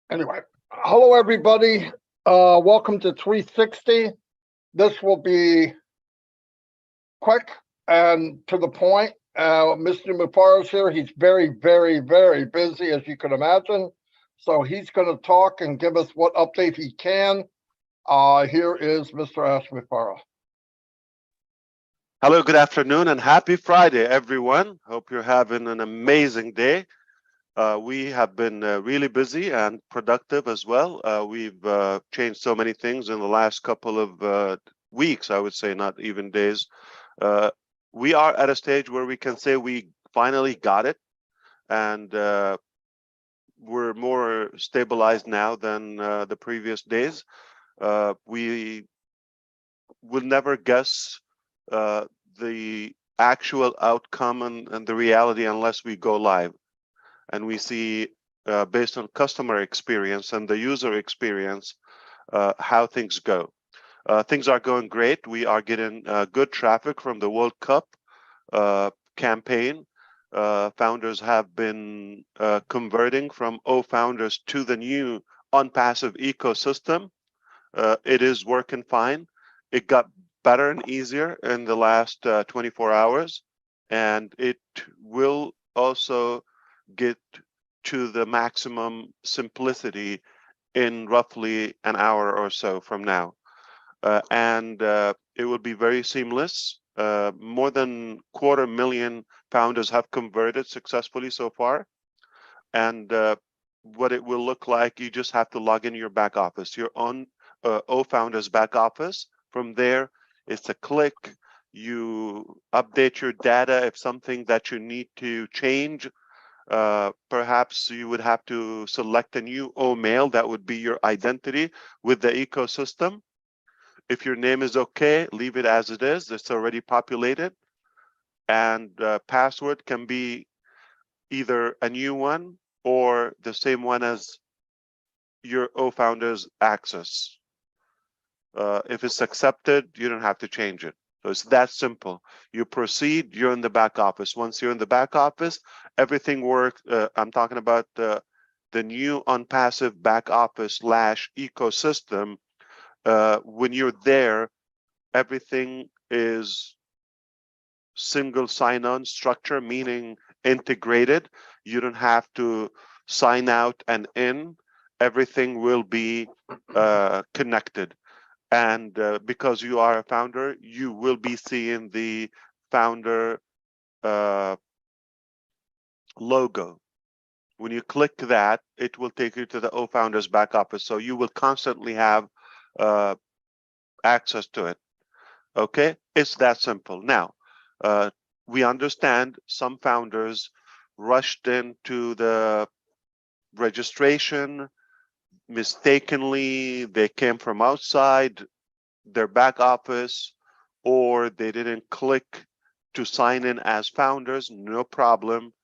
Anyway, hello everybody. Welcome to 360. This will be quick and to the point. Mr. Mufaro's here. He's very, very, very busy, as you can imagine. So he's going to talk and give us what update he can. Here is Mr. Ash Mufaro. Hello, good afternoon, and happy Friday, everyone. Hope you're having an amazing day. We have been really busy and productive as well. We've changed so many things in the last couple of weeks, I would say, not even days. We are at a stage where we can say we finally got it, and we're more stabilized now than the previous days. We will never guess the actual outcome and the reality unless we go live and we see based on customer experience and the user experience how things go. Things are going great. We are getting good traffic from the World Cup campaign. Founders have been converting from founders to the new Onpassive ecosystem. It is working fine. It got better and easier in the last 24 hours, and it will also get to the maximum simplicity in roughly an hour or so from now. And it will be very seamless. More than 250,000 founders have converted successfully so far. And what it will look like, you just have to log in your back office, your own founders back office. From there, it's a click. You update your data if something that you need to change. Perhaps you would have to select a new mail that would be your identity with the ecosystem. If your name is okay, leave it as it is. It's already populated. And password can be either a new one or the same one as your founders access. If it's accepted, you don't have to change it. So it's that simple. You proceed, you're in the back office. Once you're in the back office, everything works. I'm talking about the new Onpassive back office / ecosystem. When you're there, everything is single sign-on structure, meaning integrated. You don't have to sign out and in. Everything will be connected. And because you are a founder, you will be seeing the founder logo. When you click that, it will take you to the founders back office. So you will constantly have access to it. Okay, it's that simple. Now, we understand some founders rushed into the registration mistakenly. They came from outside their back office, or they didn't click to sign in as founders. No problem.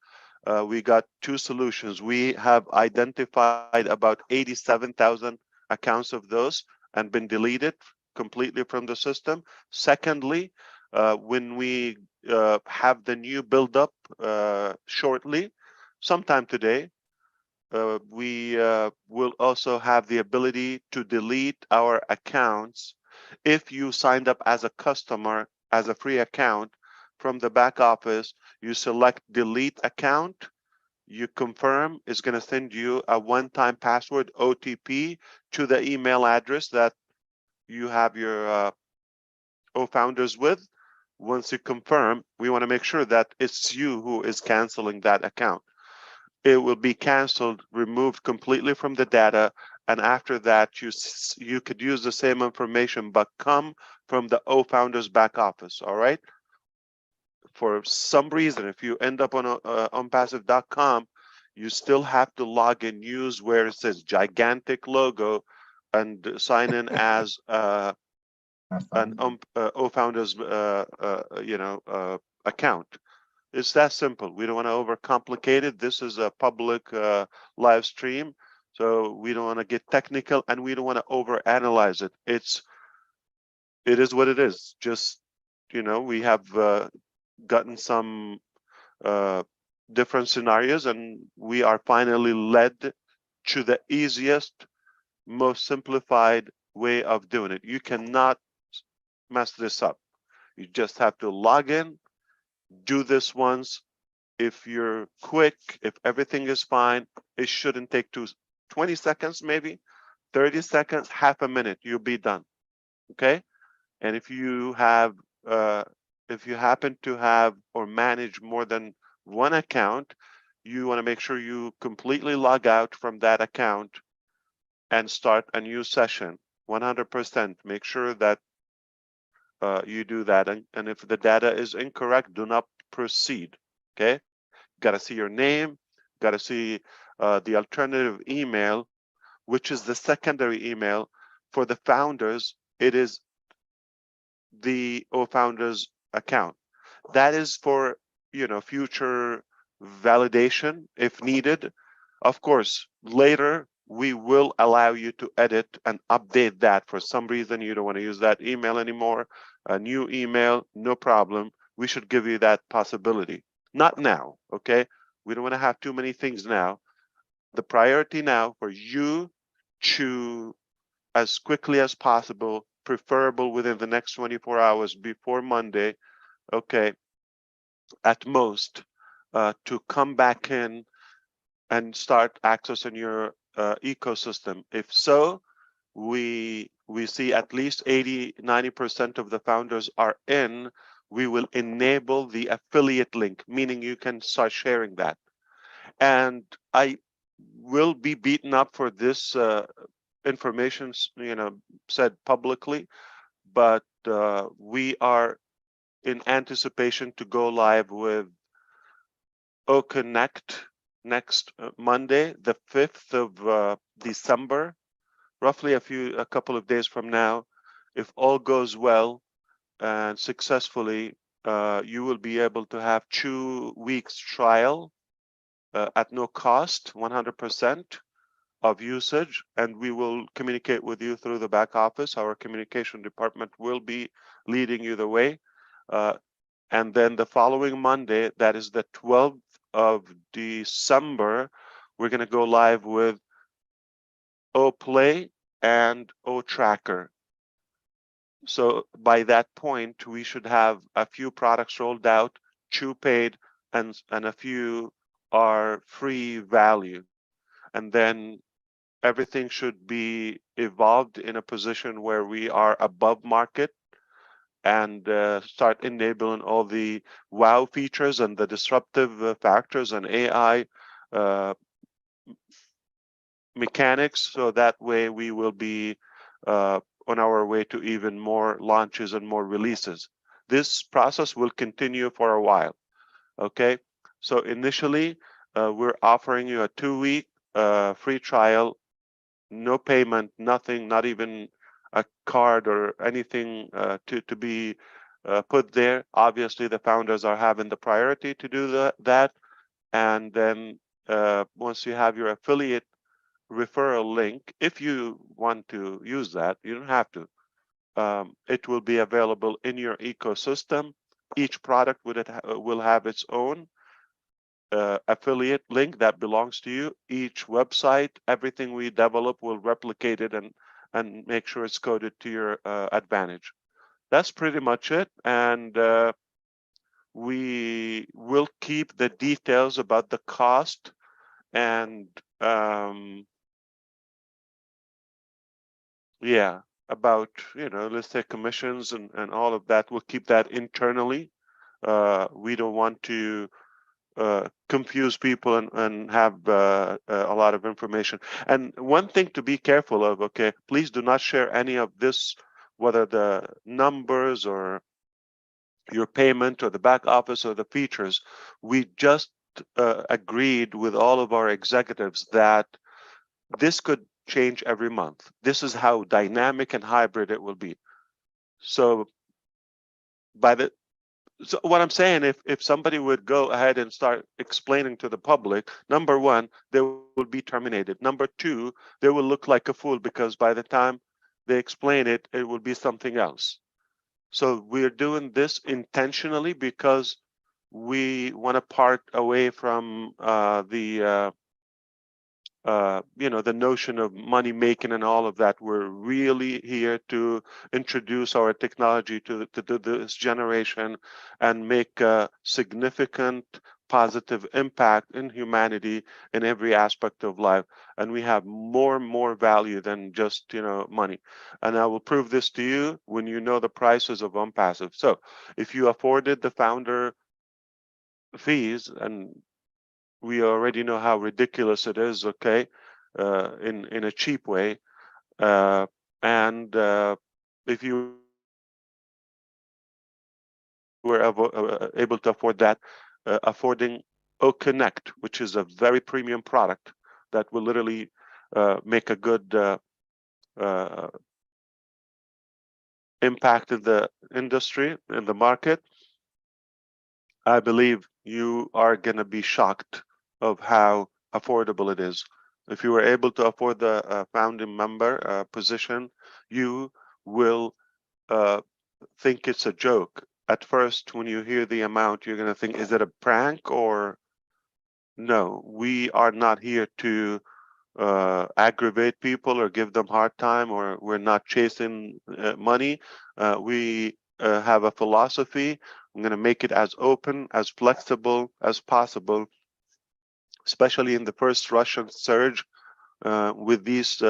We got two solutions. We have identified about 87,000 accounts of those and been deleted completely from the system. Secondly, when we have the new build up shortly, sometime today, we will also have the ability to delete our accounts. If you signed up as a customer, as a free account from the back office, you select delete account, you confirm, it's going to send you a one-time password OTP to the email address that you have your founders with. Once you confirm, we want to make sure that it's you who is canceling that account. It will be canceled, removed completely from the data, and after that, you could use the same information, but come from the founders back office. All right. For some reason, if you end up on onpassive.com, you still have to log in, use where it says gigantic logo, and sign in as an founders account. It's that simple. We don't want to overcomplicate it. This is a public live stream. So we don't want to get technical, and we don't want to overanalyze it. It is what it is. Just, we have gotten some different scenarios, and we are finally led to the easiest, most simplified way of doing it. You cannot mess this up. You just have to log in, do this once. If you're quick, if everything is fine, it shouldn't take 20 seconds, maybe 30 seconds, half a minute, you'll be done. Okay. And if you happen to have or manage more than one account, you want to make sure you completely log out from that account and start a new session. 100%. Make sure that you do that. And if the data is incorrect, do not proceed. Okay. Got to see your name. Got to see the alternative email, which is the secondary email for the founders. It is the founders account. That is for future validation if needed. Of course, later we will allow you to edit and update that. For some reason you don't want to use that email anymore, a new email, no problem. We should give you that possibility. Not now, okay? We don't want to have too many things now. The priority now for you to, as quickly as possible, preferable within the next 24 hours before Monday, okay, at most, to come back in and start accessing your ecosystem. If so, we see at least 80-90% of the founders are in. We will enable the affiliate link, meaning you can start sharing that. And I will be beaten up for this information, said publicly, but we are in anticipation to go live with OConnect next Monday, the 5th of December, roughly a couple of days from now. If all goes well and successfully, you will be able to have 2 weeks trial at no cost, 100% of usage, and we will communicate with you through the back office. Our communication department will be leading you the way. And then the following Monday, that is the 12th of December, we're going to go live with OPlay and OTracker. So by that point, we should have a few products rolled out, 2 paid, and a few are free value. And then everything should be evolved in a position where we are above market and start enabling all the wow features and the disruptive factors and AI mechanics. So that way we will be on our way to even more launches and more releases. This process will continue for a while. Okay, so initially we're offering you a 2-week free trial, no payment, nothing, not even a card or anything to be put there. Obviously, the founders are having the priority to do that. And then once you have your affiliate referral link, if you want to use that, you don't have to. It will be available in your ecosystem. Each product will have its own affiliate link that belongs to you. Each website, everything we develop will replicate it and make sure it's coded to your advantage. That's pretty much it. And we will keep the details about the cost and yeah, about, let's say commissions and all of that. We'll keep that internally. We don't want to confuse people and have a lot of information. And one thing to be careful of, okay, please do not share any of this, whether the numbers or your payment or the back office or the features. We just agreed with all of our executives that this could change every month. This is how dynamic and hybrid it will be. So by the So what I'm saying, if somebody would go ahead and start explaining to the public, number one, they will be terminated. Number two, they will look like a fool because by the time they explain it, it will be something else. So we're doing this intentionally because we want to part away from the notion of money making and all of that. We're really here to introduce our technology to this generation and make a significant positive impact in humanity in every aspect of life. And we have more and more value than just money. And I will prove this to you when you know the prices of Onpassive. So if you afforded the founder fees, and we already know how ridiculous it is, okay, in a cheap way, and if you were able to afford that, affording Connect, which is a very premium product that will literally make a good impact in the industry, in the market, I believe you are going to be shocked of how affordable it is. If you were able to afford the founding member position, you will think it's a joke. At first, when you hear the amount, you're going to think, is it a prank or no? We are not here to aggravate people or give them hard time, or we're not chasing money. We have a philosophy. I'm going to make it as open, as flexible as possible, especially in the first Russian surge with these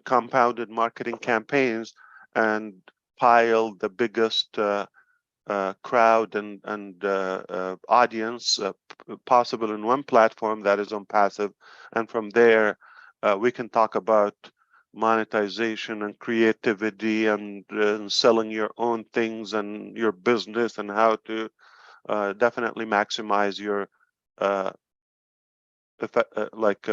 compounded marketing campaigns, and pile the biggest crowd and audience possible in one platform, that is Onpassive, and from there we can talk about monetization and creativity and selling your own things and your business and how to definitely maximize your like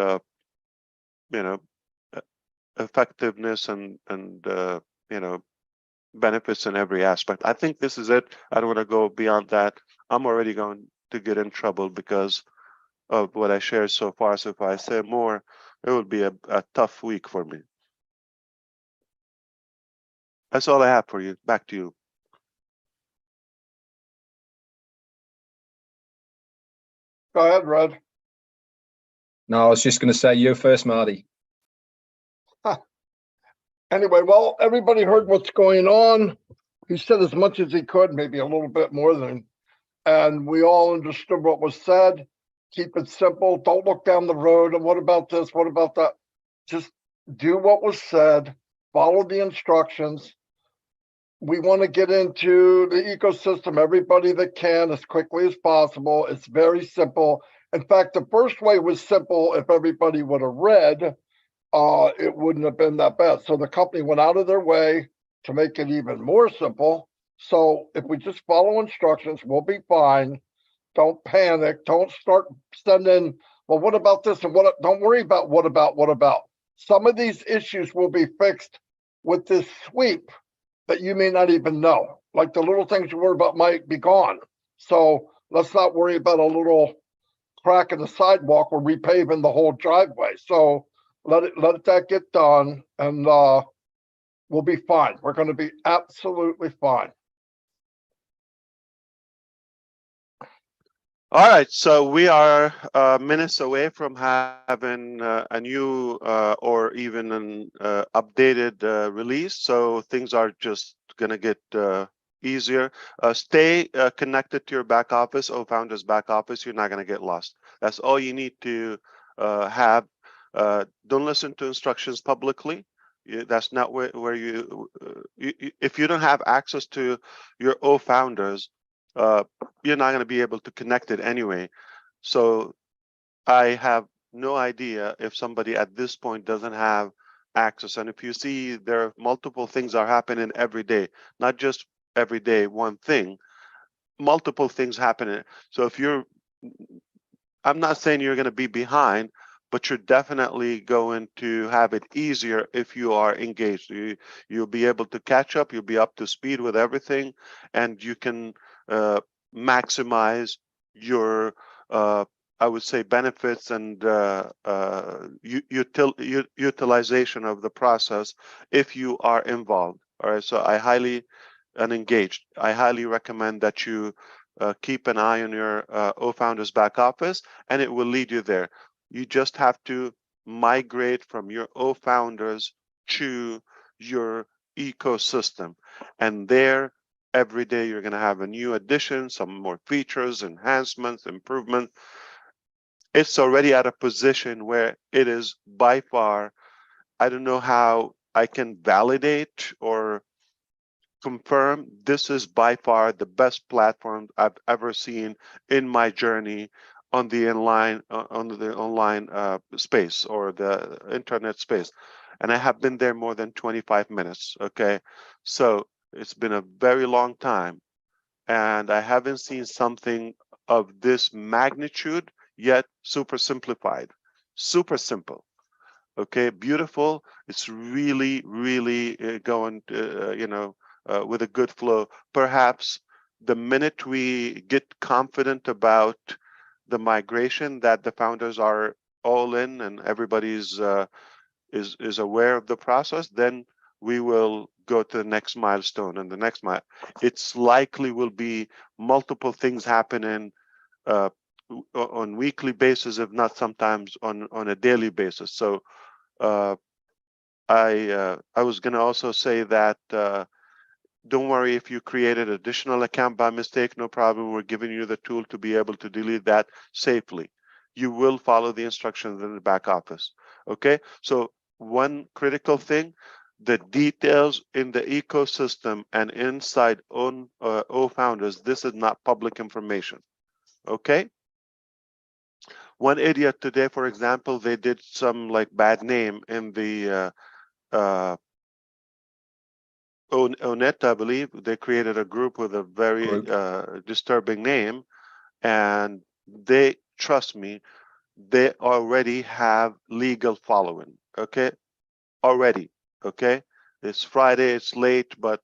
effectiveness and benefits in every aspect. I think this is it. I don't want to go beyond that. I'm already going to get in trouble because of what I shared so far. So if I say more, it will be a tough week for me. That's all I have for you. Back to you. Go ahead, Red. No, I was just going to say you first, Marty. Anyway, well, everybody heard what's going on. He said as much as he could, maybe a little bit more than, and we all understood what was said. Keep it simple. Don't look down the road and what about this? What about that? Just do what was said. Follow the instructions. We want to get into the ecosystem, everybody that can, as quickly as possible. It's very simple. In fact, the first way was simple. If everybody would have read, it wouldn't have been that bad. So the company went out of their way to make it even more simple. So if we just follow instructions, we'll be fine. Don't panic. Don't start sending, well, what about this? And what? Don't worry about what about. Some of these issues will be fixed with this sweep that you may not even know. Like the little things you worry about might be gone. So let's not worry about a little crack in the sidewalk or repaving the whole driveway. So let that get done, and we'll be fine. We're going to be absolutely fine. All right, so we are minutes away from having a new or even an updated release. So things are just going to get easier. Stay connected to your back office, Founders back office. You're not going to get lost. That's all you need to have. Don't listen to instructions publicly. That's not where you if you don't have access to your Founders, you're not going to be able to connect it anyway. So I have no idea if somebody at this point doesn't have access. And if you see there are multiple things are happening every day, not just every day one thing, multiple things happening. So if you're, I'm not saying you're going to be behind, but you're definitely going to have it easier if you are engaged. You'll be able to catch up, you'll be up to speed with everything, and you can maximize your, I would say, benefits and utilization of the process if you are involved. All right, so I highly and engaged. I highly recommend that you keep an eye on your O-Founders back office, and it will lead you there. You just have to migrate from your O-Founders to your ecosystem, and there every day you're going to have a new addition, some more features, enhancements, improvements. It's already at a position where it is by far, I don't know how I can validate or confirm, this is by far the best platform I've ever seen in my journey on the online space or the internet space. And I have been there more than 25 minutes. Okay, so it's been a very long time, and I haven't seen something of this magnitude yet. Super simplified, super simple. Okay, beautiful. It's really, really going, with a good flow. Perhaps the minute we get confident about the migration, that the founders are all in and everybody's is aware of the process, then we will go to the next milestone. And the next it's likely will be multiple things happening on weekly basis, if not sometimes on a daily basis. So I was going to also say that don't worry if you created an additional account by mistake, no problem. We're giving you the tool to be able to delete that safely. You will follow the instructions in the back office. Okay, so one critical thing, the details in the ecosystem and inside O-Founders, this is not public information. Okay, one idiot today, for example, they did some like bad name in the Onet, I believe. They created a group with a very disturbing name, and they, trust me, they already have legal following. Okay, already. Okay, it's Friday, it's late, but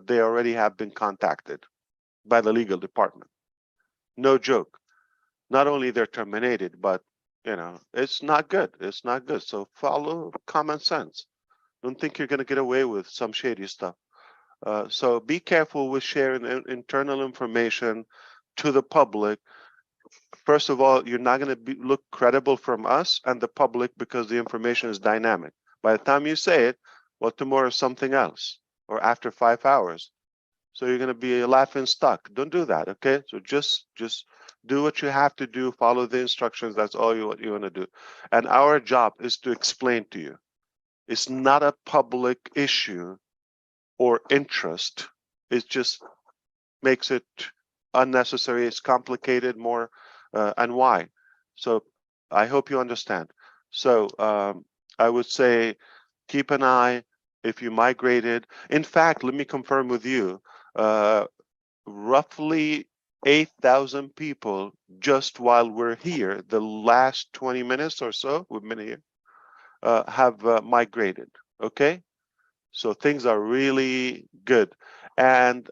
they already have been contacted by the legal department. No joke. Not only they're terminated, but it's not good. It's not good. So follow common sense. Don't think you're going to get away with some shady stuff. So be careful with sharing internal information to the public. First of all, you're not going to look credible from us and the public because the information is dynamic. By the time you say it, well, tomorrow is something else, or after 5 hours. So you're going to be a laughing stock. Don't do that, okay? So just do what you have to do. Follow the instructions. That's all you want to do. And our job is to explain to you. It's not a public issue or interest. It just makes it unnecessary. It's complicated more, and why? So I hope you understand. So I would say keep an eye if you migrated. In fact, let me confirm with you, roughly 8,000 people just while we're here, the last 20 minutes or so we've been here, have migrated. Okay, so things are really good. And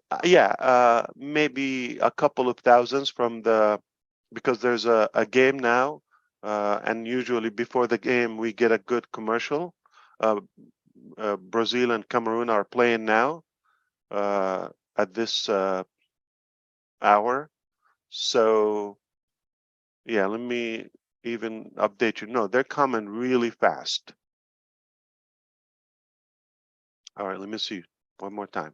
maybe a couple of thousands from because there's a game now, and usually before the game we get a good commercial. Brazil and Cameroon are playing now at this hour. So yeah, let me even update you. No, they're coming really fast. All right, let me see one more time.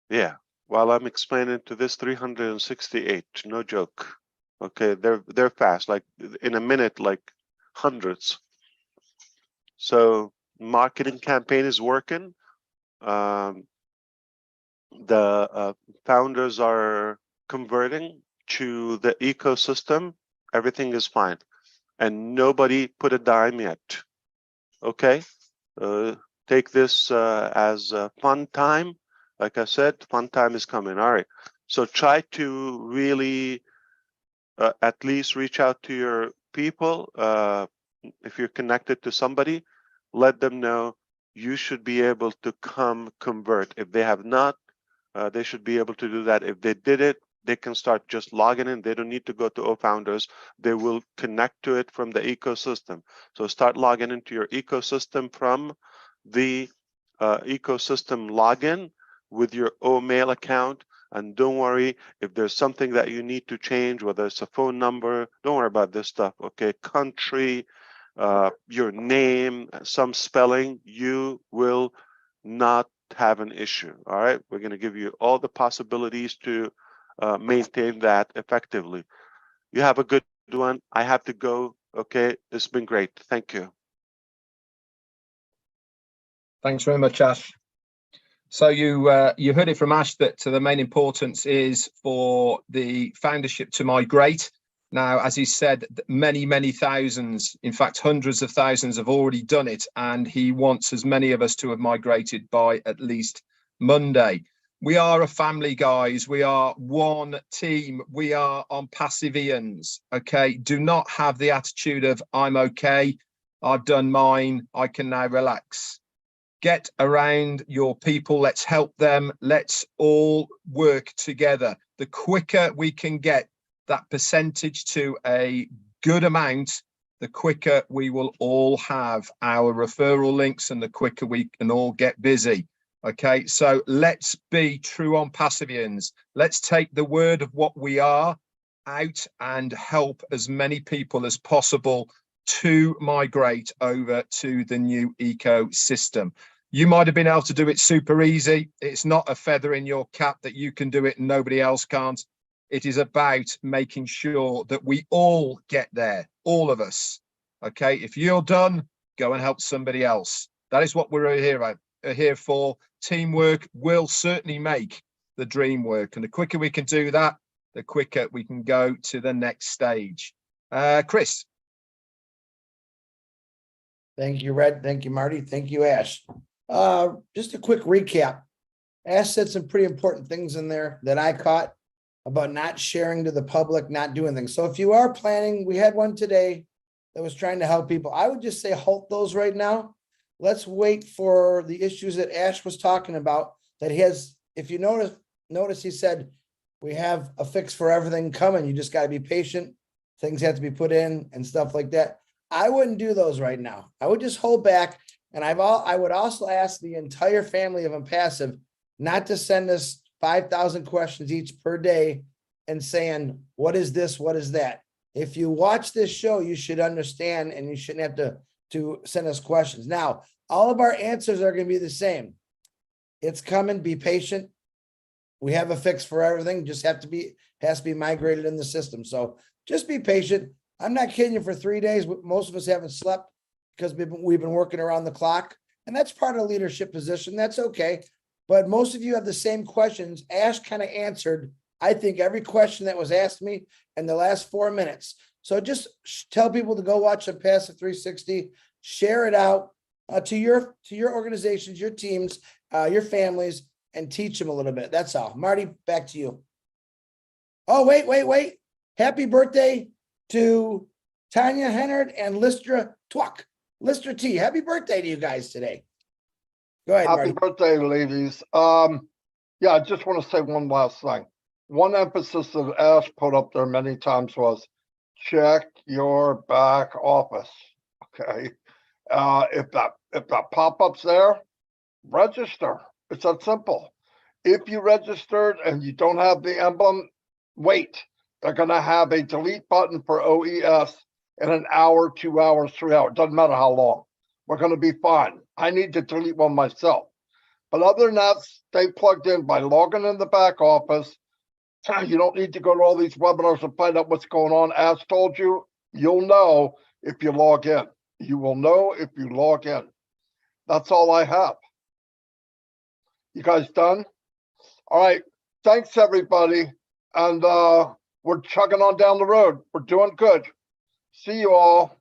Yeah, while I'm explaining to this 368, no joke. Okay, they're fast, like in a minute, like hundreds. So marketing campaign is working. The founders are converting to the ecosystem. Everything is fine, and nobody put a dime yet. Okay, take this as a fun time. Like I said, fun time is coming. All right, so try to really at least reach out to your people. if you're connected to somebody, let them know you should be able to come convert. If they have not, they should be able to do that. If they did it, they can start just logging in. They don't need to go to OFounders. They will connect to it from the ecosystem. So start logging into your ecosystem from the ecosystem login with your OMail account. And don't worry if there's something that you need to change, whether it's a phone number, don't worry about this stuff, okay? Country, your name, some spelling, you will not have an issue, all right? We're gonna give you all the possibilities to maintain that effectively. You have a good one. I have to go, okay? It's been great, thank you. Thanks very much, Ash. So you heard it from Ash that the main importance is for the foundership to migrate. Now, as he said, many thousands, in fact, hundreds of thousands have already done it, and he wants as many of us to have migrated by at least Monday. We are a family, guys. We are one team. We are Onpassivians, okay? Do not have the attitude of, I'm okay, I've done mine, I can now relax. Get around your people. Let's help them. Let's all work together. The quicker we can get that percentage to a good amount, the quicker we will all have our referral links and the quicker we can all get busy. Okay, so let's be true Onpassivians. Let's take the word of what we are out and help as many people as possible to migrate over to the new ecosystem. You might have been able to do it super easy. It's not a feather in your cap that you can do it and nobody else can't. It is about making sure that we all get there, all of us. Okay, if you're done, go and help somebody else. That is what we're here for. Teamwork will certainly make the dream work. And the quicker we can do that, the quicker we can go to the next stage. Chris. Thank you, Red. Thank you, Marty. Thank you, Ash. Just a quick recap. Ash said some pretty important things in there that I caught about not sharing to the public, not doing things. So if you are planning, we had one today that was trying to help people. I would just say halt those right now. Let's wait for the issues that Ash was talking about that he has. If you notice he said, we have a fix for everything coming. You just got to be patient. Things have to be put in and stuff like that. I wouldn't do those right now. I would just hold back. And I would also ask the entire family of Onpassive not to send us 5,000 questions each per day and saying, what is this? What is that? If you watch this show, you should understand and you shouldn't have to send us questions. Now, all of our answers are going to be the same. It's coming. Be patient. We have a fix for everything. Just has to be migrated in the system. So just be patient. I'm not kidding you. For 3 days, most of us haven't slept because we've been working around the clock, and that's part of a leadership position. That's okay. But most of you have the same questions. Ash kind of answered, I think, every question that was asked me in the last 4 minutes. So just tell people to go watch Onpassive 360, share it out to your organizations, your teams, your families, and teach them a little bit. That's all. Marty, back to you. Oh, wait. Happy birthday to Tanya Hennard and Listra Twuck. Listra T, happy birthday to you guys today. Go ahead, Happy Marty. birthday, ladies. Yeah, I just want to say one last thing. One emphasis that Ash put up there many times was check your back office. Okay. If that pop-up's there, register. It's that simple. If you registered and you don't have the emblem, wait. They're going to have a delete button for OES in an hour, 2 hours, 3 hours. Doesn't matter how long. We're going to be fine. I need to delete one myself. But other than that, stay plugged in by logging in the back office. You don't need to go to all these webinars and find out what's going on. As told you, you'll know if you log in. You will know if you log in. That's all I have. You guys done? All right. Thanks, everybody. And we're chugging on down the road. We're doing good. See you all.